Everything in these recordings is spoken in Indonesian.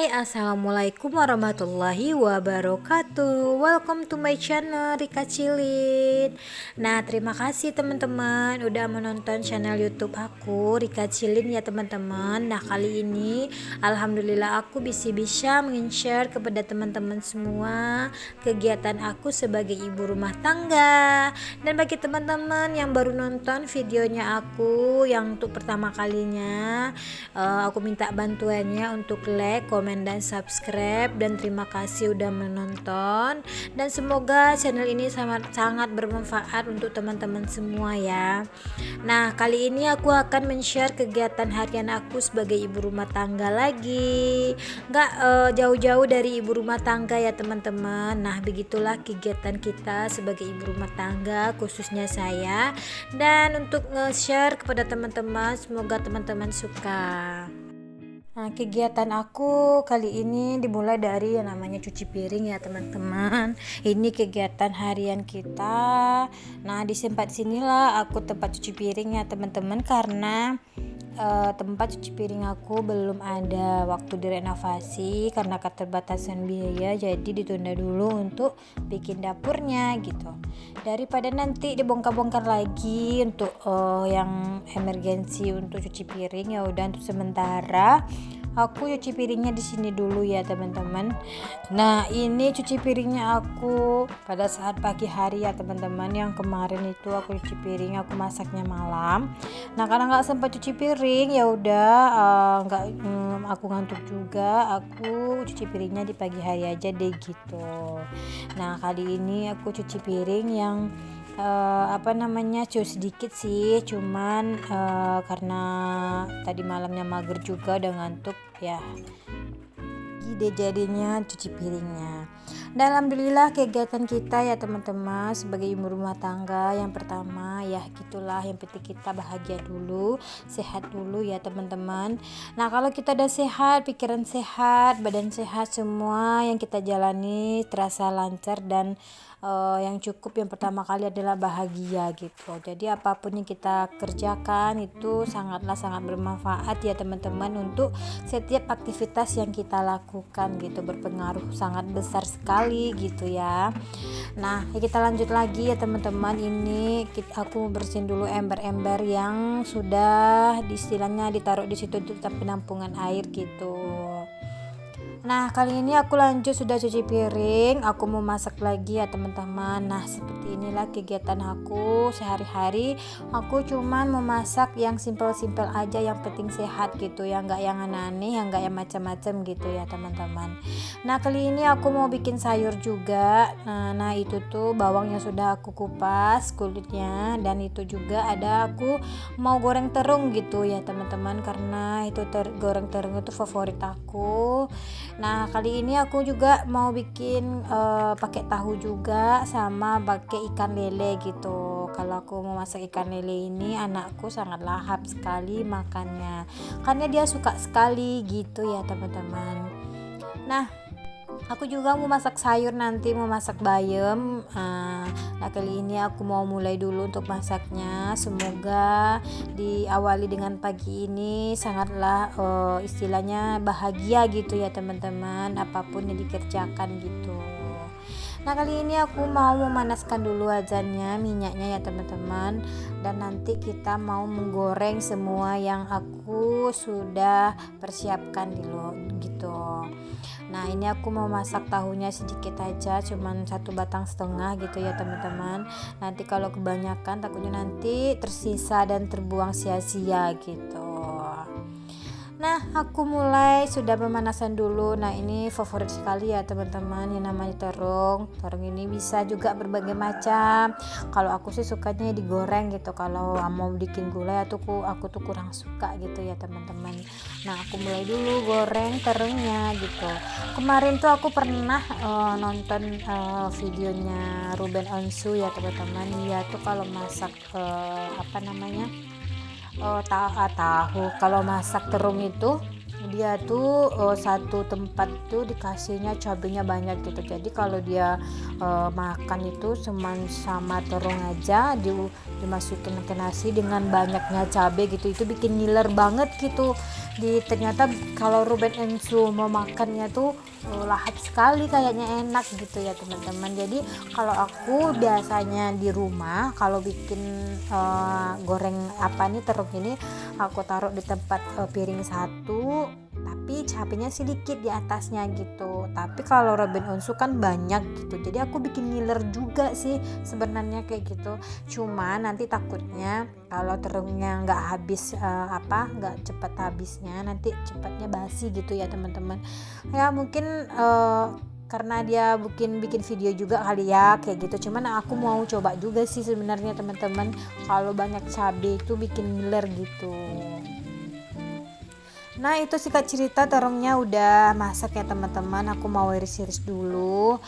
Hai, assalamualaikum warahmatullahi wabarakatuh. Welcome to my channel Rika Cilin. Nah, terima kasih teman-teman udah menonton channel YouTube aku Rika Cilin ya teman-teman. Nah, kali ini alhamdulillah aku bisa meng-share kepada teman-teman semua kegiatan aku sebagai ibu rumah tangga. Dan bagi teman-teman yang baru nonton videonya aku yang untuk pertama kalinya, aku minta bantuannya untuk like, komen, dan subscribe. Dan terima kasih udah menonton, dan semoga channel ini sangat bermanfaat untuk teman-teman semua ya. Nah, kali ini aku akan men-share kegiatan harian aku sebagai ibu rumah tangga lagi. Nggak jauh-jauh dari ibu rumah tangga ya teman-teman. Nah, begitulah kegiatan kita sebagai ibu rumah tangga, khususnya saya. Dan untuk nge-share kepada teman-teman, semoga teman-teman suka. Nah, kegiatan aku kali ini dimulai dari yang namanya cuci piring ya teman-teman. Ini kegiatan harian kita. Nah, di tempat sinilah aku tempat cuci piring ya teman-teman, karena tempat cuci piring aku belum ada waktu direnovasi karena keterbatasan biaya, jadi ditunda dulu untuk bikin dapurnya gitu. Daripada nanti dibongkar-bongkar lagi untuk yang emergensi untuk cuci piring, ya udah untuk sementara aku cuci piringnya di sini dulu ya teman-teman. Nah, ini cuci piringnya aku pada saat pagi hari ya teman-teman. Yang kemarin itu aku cuci piring, aku masaknya malam. Nah, karena nggak sempat cuci piring, ya udah aku ngantuk juga, aku cuci piringnya di pagi hari aja deh gitu. Nah, kali ini aku cuci piring yang cuma sedikit sih, cuman karena tadi malamnya mager juga udah ngantuk ya, ide jadinya cuci piringnya. Dan alhamdulillah kegiatan kita ya teman-teman sebagai ibu rumah tangga, yang pertama ya gitulah, yang penting kita bahagia dulu, sehat dulu ya teman-teman. Nah, kalau kita udah sehat, pikiran sehat, badan sehat, semua yang kita jalani terasa lancar. Dan yang cukup yang pertama kali adalah bahagia gitu. Jadi apapun yang kita kerjakan itu sangat bermanfaat ya teman-teman untuk setiap aktivitas yang kita lakukan gitu, berpengaruh sangat besar sekali gitu ya. Nah, kita lanjut lagi ya teman-teman. Ini aku bersihin dulu ember-ember yang sudah istilahnya ditaruh di situ untuk penampungan air gitu. Nah, kali ini aku lanjut sudah cuci piring, aku mau masak lagi ya teman-teman. Nah, seperti inilah kegiatan aku sehari-hari. Aku cuman mau masak yang simpel-simpel aja, yang penting sehat gitu ya, nggak yang aneh-aneh, yang nggak yang macam-macam gitu ya teman-teman. Nah, kali ini aku mau bikin sayur juga. Nah, itu tuh bawang yang sudah aku kupas kulitnya, dan itu juga ada aku mau goreng terung gitu ya teman-teman, karena itu goreng terung itu favorit aku. Nah, kali ini aku juga mau bikin pakai tahu juga sama pakai ikan lele gitu. Kalau aku mau masak ikan lele ini, anakku sangat lahap sekali makannya, karena dia suka sekali gitu ya teman-teman. Nah, aku juga mau masak sayur, nanti mau masak bayam. Nah, kali ini aku mau mulai dulu untuk masaknya. Semoga diawali dengan pagi ini sangatlah istilahnya bahagia gitu ya teman-teman, apapun yang dikerjakan gitu. Nah, kali ini aku mau memanaskan dulu wajannya, minyaknya ya teman-teman, dan nanti kita mau menggoreng semua yang aku sudah persiapkan dulu gitu. Nah, ini aku mau masak tahunya sedikit aja, cuman 1,5 batang gitu ya teman-teman. Nanti kalau kebanyakan takutnya nanti tersisa dan terbuang sia-sia gitu. Nah, aku mulai sudah pemanasan dulu. Nah, ini favorit sekali ya teman-teman, yang namanya terung. Terung ini bisa juga berbagai macam. Kalau aku sih sukanya digoreng gitu. Kalau mau bikin gulai aku tuh kurang suka gitu ya teman-teman. Nah, aku mulai dulu goreng terungnya gitu. Kemarin tuh aku pernah nonton videonya Ruben Onsu ya teman-teman. Dia tuh kalau masak tahu kalau masak terung itu dia tuh satu tempat tuh dikasihnya cabenya banyak gitu. Jadi kalau dia makan itu cuman sama terung aja dimasukin ke nasi dengan banyaknya cabe gitu, itu bikin ngiler banget gitu. Ternyata kalau Ruben Ensu mau makannya tuh lahap sekali, kayaknya enak gitu ya teman-teman. Jadi kalau aku biasanya di rumah kalau bikin goreng terung ini, aku taruh di tempat piring satu tapi cabenya sedikit di atasnya gitu. Tapi kalau Ruben Onsu kan banyak gitu, jadi aku bikin ngiler juga sih sebenarnya kayak gitu. Cuma nanti takutnya kalau terungnya nggak habis nggak cepat habisnya, nanti cepatnya basi gitu ya teman-teman. Ya mungkin karena dia bikin video juga kali ya kayak gitu. Cuman aku mau coba juga sih sebenarnya teman-teman, kalau banyak cabai itu bikin ngiler gitu. Nah itu singkat cerita terungnya udah masak ya teman-teman. Aku mau iris-iris dulu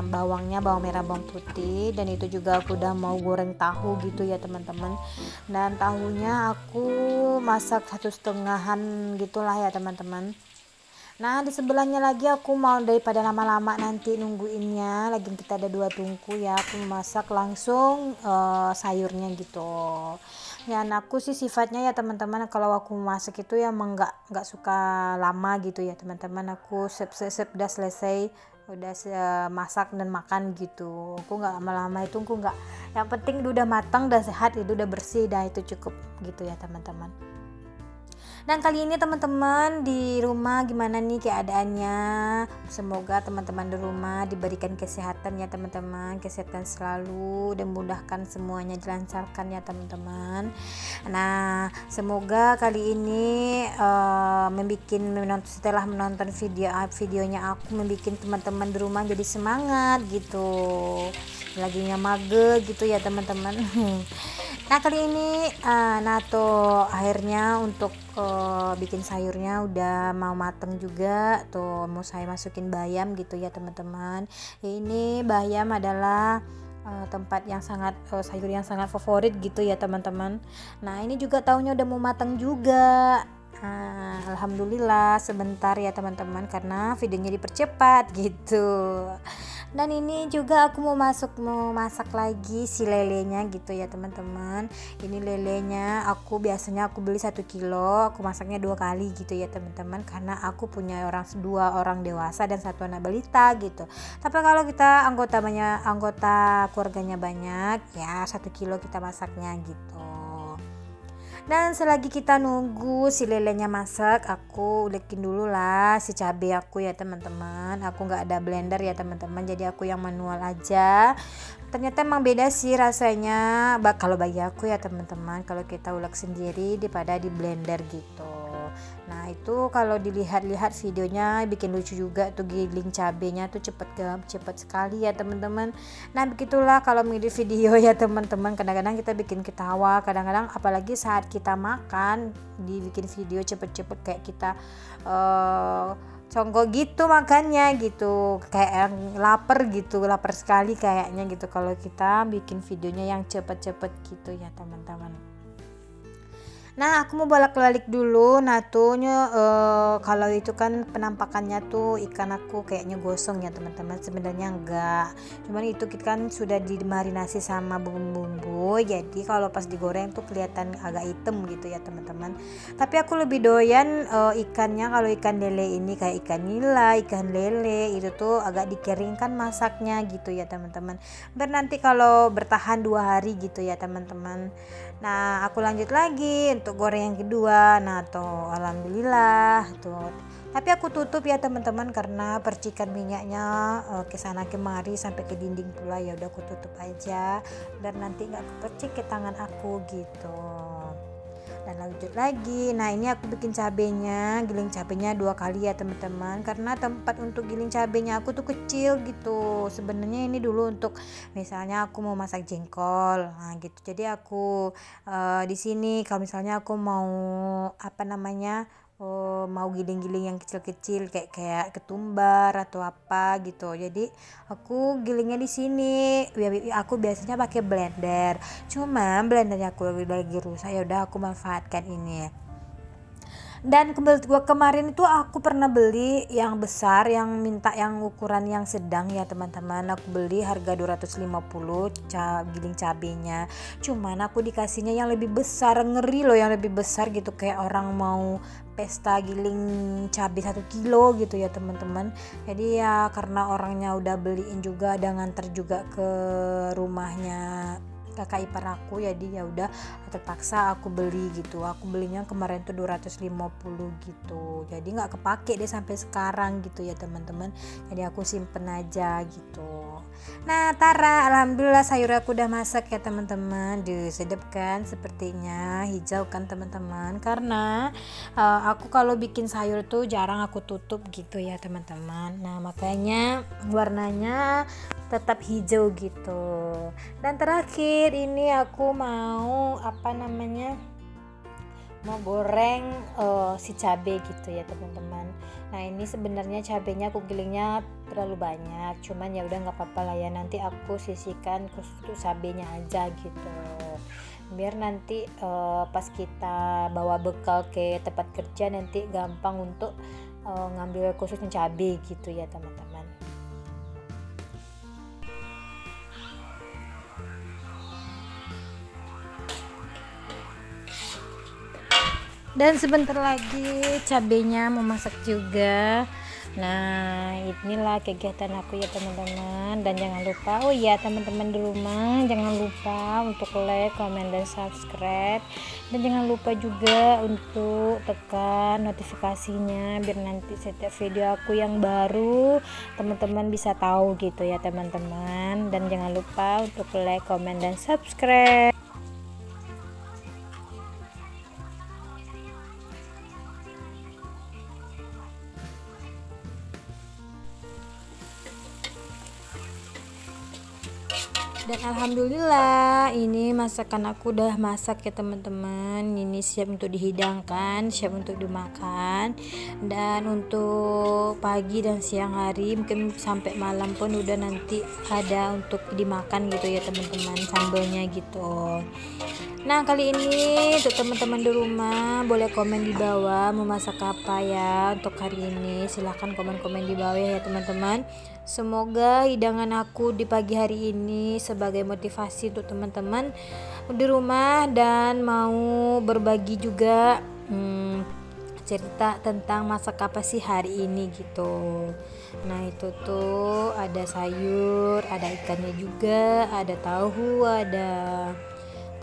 bawangnya, bawang merah, bawang putih, dan itu juga aku udah mau goreng tahu gitu ya teman-teman. Dan tahunya aku masak 1,5 gitulah ya teman-teman. Nah di sebelahnya lagi aku mau, daripada lama-lama nanti nungguinnya lagi, kita ada 2 tungku ya, aku masak langsung sayurnya gitu. Ya aku sih sifatnya ya teman-teman, kalau aku masak itu ya emang nggak suka lama gitu ya teman-teman. Aku sep udah selesai, udah masak dan makan gitu. Aku nggak lama-lama itu, aku nggak, yang penting udah matang, udah sehat, itu udah bersih, dah itu cukup gitu ya teman-teman. Dan kali ini teman-teman di rumah gimana nih keadaannya? Semoga teman-teman di rumah diberikan kesehatan ya teman-teman, kesehatan selalu, dan mudahkan semuanya dilancarkan ya teman-teman. Nah semoga kali ini setelah menonton videonya aku, membuat teman-teman di rumah jadi semangat gitu, laginya mage gitu ya teman-teman. Nah kali ini akhirnya untuk bikin sayurnya udah mau mateng juga tuh, mau saya masukin bayam gitu ya teman-teman. Ini bayam adalah tempat yang sangat sayur yang sangat favorit gitu ya teman-teman. Nah ini juga tahunya udah mau matang juga. Alhamdulillah sebentar ya teman-teman, karena videonya dipercepat gitu. Dan ini juga aku mau masak lagi si lelenya gitu ya teman-teman. Ini lelenya biasanya aku beli 1 kilo, aku masaknya 2 kali gitu ya teman-teman, karena aku punya 2 orang dewasa dan 1 anak balita gitu. Tapi kalau kita anggota keluarganya banyak ya 1 kilo kita masaknya gitu. Dan selagi kita nunggu si lelenya masak, aku ulekin dulu lah si cabai aku ya teman-teman. Aku nggak ada blender ya teman-teman, jadi aku yang manual aja. Ternyata emang beda sih rasanya kalau bagi aku ya teman-teman, kalau kita ulek sendiri daripada di blender gitu. Nah itu kalau dilihat-lihat videonya bikin lucu juga tuh, giling cabenya tuh cepet sekali ya teman-teman. Nah begitulah kalau milih video ya teman-teman, kadang-kadang kita bikin ketawa, kadang-kadang apalagi saat kita makan dibikin video cepet-cepet kayak kita conggo gitu makannya gitu, kayak lapar sekali kayaknya gitu kalau kita bikin videonya yang cepet-cepet gitu ya teman-teman. Nah aku mau bolak-balik dulu. Nah tuh kalau itu kan penampakannya tuh ikan aku kayaknya gosong ya teman-teman, sebenarnya enggak, cuman itu kan sudah dimarinasi sama bumbu-bumbu, jadi kalau pas digoreng tuh kelihatan agak hitam gitu ya teman-teman. Tapi aku lebih doyan ikannya, kalau ikan lele ini kayak ikan nila, ikan lele itu tuh agak dikeringkan masaknya gitu ya teman-teman, biar nanti kalau bertahan 2 hari gitu ya teman-teman. Nah aku lanjut lagi untuk goreng yang kedua. Nah tuh alhamdulillah tuh, tapi aku tutup ya teman-teman karena percikan minyaknya kesana kemari sampai ke dinding pula, ya udah aku tutup aja biar nanti nggak kepercik ke tangan aku gitu. Dan lanjut lagi. Nah ini aku bikin giling cabenya 2 kali ya teman-teman, karena tempat untuk giling cabenya aku tuh kecil gitu. Sebenarnya ini dulu untuk misalnya aku mau masak jengkol, nah gitu. Jadi aku di sini kalau misalnya aku mau mau giling-giling yang kecil-kecil kayak ketumbar atau apa gitu. Jadi aku gilingnya di sini. Aku biasanya pakai blender. Cuma blendernya aku lagi rusak, ya udah aku manfaatkan ini. Dan kemarin itu aku pernah beli yang besar, yang minta yang ukuran yang sedang ya teman-teman. Aku beli harga 250 giling cabenya. Cuman aku dikasihnya yang lebih besar, ngeri loh yang lebih besar gitu, kayak orang mau pesta giling cabai 1 kilo gitu ya teman-teman. Jadi ya karena orangnya udah beliin juga, ada nganter juga ke rumahnya kakak ipar aku, jadi ya udah terpaksa aku beli gitu. Aku belinya kemarin tuh 250 gitu, jadi nggak kepake deh sampai sekarang gitu ya teman-teman. Jadi aku simpen aja gitu. Nah Tara, alhamdulillah sayur aku udah masak ya teman-teman. Sedap kan, sepertinya hijau kan teman-teman, karena aku kalau bikin sayur tuh jarang aku tutup gitu ya teman-teman. Nah makanya warnanya tetap hijau gitu. Dan terakhir ini aku mau mau goreng si cabai gitu ya teman-teman. Nah ini sebenarnya cabainya aku gilingnya terlalu banyak, cuman ya udah nggak apa-apa lah ya, nanti aku sisihkan khusus cabainya aja gitu, biar nanti pas kita bawa bekal ke tempat kerja nanti gampang untuk ngambil khususnya cabai gitu ya teman-teman. Dan sebentar lagi cabenya mau masak juga. Nah inilah kegiatan aku ya teman-teman. Dan jangan lupa, oh iya teman-teman di rumah, jangan lupa untuk like, comment, dan subscribe. Dan jangan lupa juga untuk tekan notifikasinya, biar nanti setiap video aku yang baru teman-teman bisa tahu gitu ya teman-teman. Dan jangan lupa untuk like, comment, dan subscribe. Dan alhamdulillah ini masakan aku udah masak ya teman-teman. Ini siap untuk dihidangkan, siap untuk dimakan. Dan untuk pagi dan siang hari, mungkin sampai malam pun udah nanti ada untuk dimakan gitu ya teman-teman, sambelnya gitu. Nah kali ini untuk teman-teman di rumah boleh komen di bawah mau masak apa ya untuk hari ini. Silahkan komen-komen di bawah ya teman-teman. Semoga hidangan aku di pagi hari ini sebagai motivasi untuk teman-teman di rumah dan mau berbagi juga cerita tentang masak apa sih hari ini gitu. Nah itu tuh ada sayur, ada ikannya juga, ada tahu, ada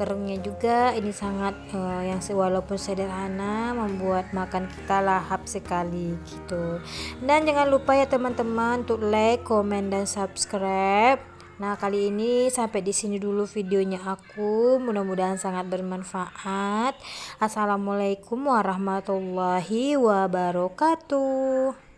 terungnya juga. Ini sangat yang walaupun sederhana membuat makan kita lahap sekali gitu. Dan jangan lupa ya teman-teman untuk like, comment, dan subscribe. Nah kali ini sampai di sini dulu videonya aku, mudah-mudahan sangat bermanfaat. Assalamualaikum warahmatullahi wabarakatuh.